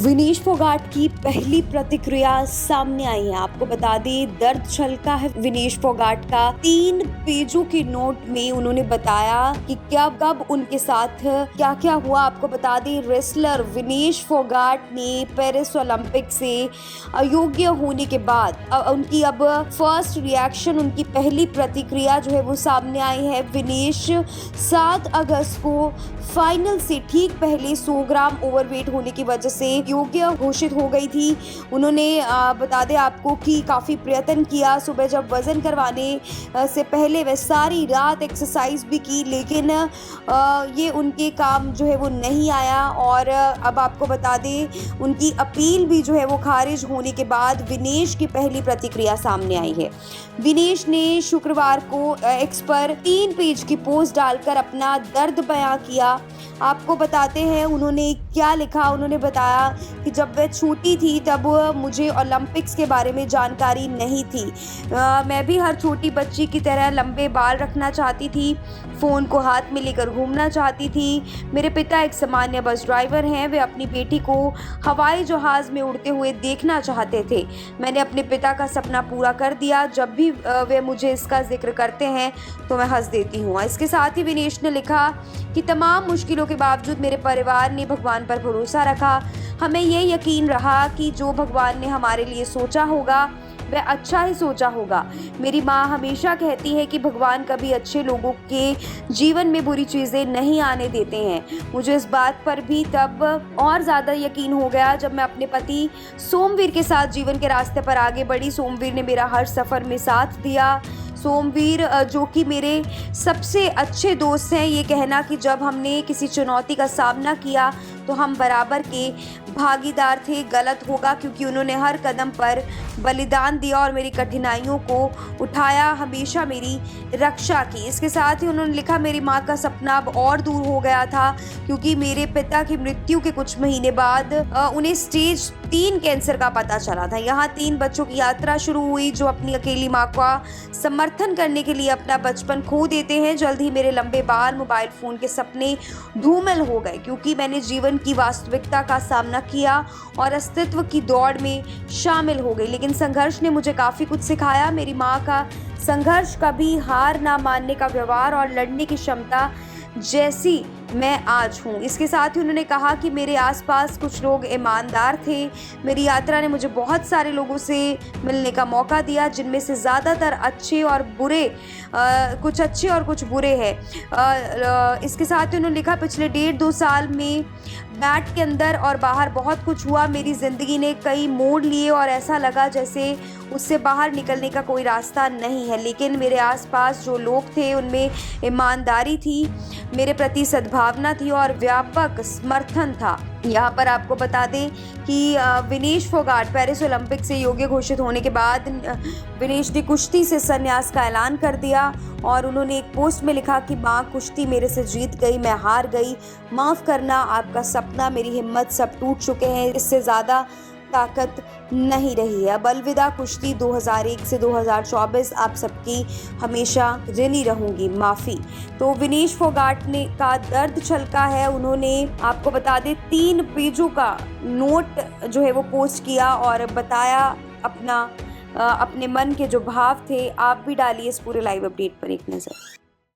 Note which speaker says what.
Speaker 1: विनेश फोगाट की पहली प्रतिक्रिया सामने आई है। आपको बता दें, दर्द छलका है विनेश फोगाट का। 3 पेजों के नोट में उन्होंने बताया कि क्या कब उनके साथ क्या क्या हुआ। आपको बता दें, रेसलर विनेश फोगाट ने पेरिस ओलंपिक से अयोग्य होने के बाद उनकी अब फर्स्ट रिएक्शन, उनकी पहली प्रतिक्रिया जो है वो सामने आई है। विनेश 7 अगस्त को फाइनल से ठीक पहले 100 ग्राम ओवरवेट होने की वजह से योग्य घोषित हो गई थी। उन्होंने बता दें आपको कि काफ़ी प्रयत्न किया। सुबह जब वज़न करवाने से पहले वह सारी रात एक्सरसाइज भी की, लेकिन ये उनके काम जो है वो नहीं आया। और अब आपको बता दें, उनकी अपील भी जो है वो खारिज होने के बाद विनेश की पहली प्रतिक्रिया सामने आई है। विनेश ने शुक्रवार को एक्स पर 3 पेज की पोस्ट डालकर अपना दर्द बयां किया। आपको बताते हैं उन्होंने क्या लिखा। उन्होंने बताया कि जब वह छोटी थी तब मुझे ओलंपिक्स के बारे में जानकारी नहीं थी। मैं भी हर छोटी बच्ची की तरह लंबे बाल रखना चाहती थी, फ़ोन को हाथ में लेकर घूमना चाहती थी। मेरे पिता एक सामान्य बस ड्राइवर हैं। वे अपनी बेटी को हवाई जहाज़ में उड़ते हुए देखना चाहते थे। मैंने अपने पिता का सपना पूरा कर दिया। जब भी वे मुझे इसका जिक्र करते हैं तो मैं हंस देती हूँ। इसके साथ ही विनेश ने लिखा कि तमाम मुश्किलों के बावजूद मेरे परिवार ने भगवान पर भरोसा रखा। हमें ये यकीन रहा कि जो भगवान ने हमारे लिए सोचा होगा वह अच्छा ही सोचा होगा। मेरी माँ हमेशा कहती है कि भगवान कभी अच्छे लोगों के जीवन में बुरी चीज़ें नहीं आने देते हैं। मुझे इस बात पर भी तब और ज़्यादा यकीन हो गया जब मैं अपने पति सोमवीर के साथ जीवन के रास्ते पर आगे बढ़ी। सोमवीर ने मेरा हर सफ़र में साथ दिया। सोमवीर जो कि मेरे सबसे अच्छे दोस्त हैं, ये कहना कि जब हमने किसी चुनौती का सामना किया तो हम बराबर के भागीदार थे, गलत होगा, क्योंकि उन्होंने हर कदम पर बलिदान दिया और मेरी कठिनाइयों को उठाया, हमेशा मेरी रक्षा की। इसके साथ ही उन्होंने लिखा, मेरी माँ का सपना अब और दूर हो गया था, क्योंकि मेरे पिता की मृत्यु के कुछ महीने बाद उन्हें स्टेज 3 कैंसर का पता चला था। यहाँ 3 बच्चों की यात्रा शुरू हुई जो अपनी अकेली माँ का समर्थन करने के लिए अपना बचपन खो देते हैं। जल्द ही मेरे लंबे बाल, मोबाइल फ़ोन के सपने धूमिल हो गए, क्योंकि मैंने जीवन की वास्तविकता का सामना किया और अस्तित्व की दौड़ में शामिल हो गई। लेकिन संघर्ष ने मुझे काफ़ी कुछ सिखाया। मेरी माँ का संघर्ष, कभी हार ना मानने का व्यवहार और लड़ने की क्षमता जैसी मैं आज हूँ। इसके साथ ही उन्होंने कहा कि मेरे आसपास कुछ लोग ईमानदार थे। मेरी यात्रा ने मुझे बहुत सारे लोगों से मिलने का मौका दिया, जिनमें से ज़्यादातर अच्छे और बुरे, कुछ अच्छे और कुछ बुरे हैं। इसके साथ ही उन्होंने लिखा, पिछले 1.5-2 साल में मैट के अंदर और बाहर बहुत कुछ हुआ। मेरी ज़िंदगी ने कई मोड़ लिए और ऐसा लगा जैसे उससे बाहर निकलने का कोई रास्ता नहीं है। लेकिन मेरे आसपास जो लोग थे उनमें ईमानदारी थी, मेरे प्रति सद्भावना थी और व्यापक समर्थन था। यहाँ पर आपको बता दें कि विनेश फोगाट पेरिस ओलंपिक से योग्य घोषित होने के बाद विनेश ने कुश्ती से संन्यास का ऐलान कर दिया और उन्होंने एक पोस्ट में लिखा कि माँ, कुश्ती मेरे से जीत गई, मैं हार गई, माफ़ करना, आपका सपना, मेरी हिम्मत सब टूट चुके हैं, इससे ज़्यादा ताकत नहीं रही है। अब अलविदा कुश्ती 2001 से 2024, आप सबकी हमेशा ऋणी रहूंगी, माफ़ी। तो विनेश फोगाट ने का दर्द छलका है। उन्होंने, आपको बता दें, 3 पेजों का नोट जो है वो पोस्ट किया और बताया अपने मन के जो भाव थे। आप भी डालिए इस पूरे लाइव अपडेट पर एक नज़र।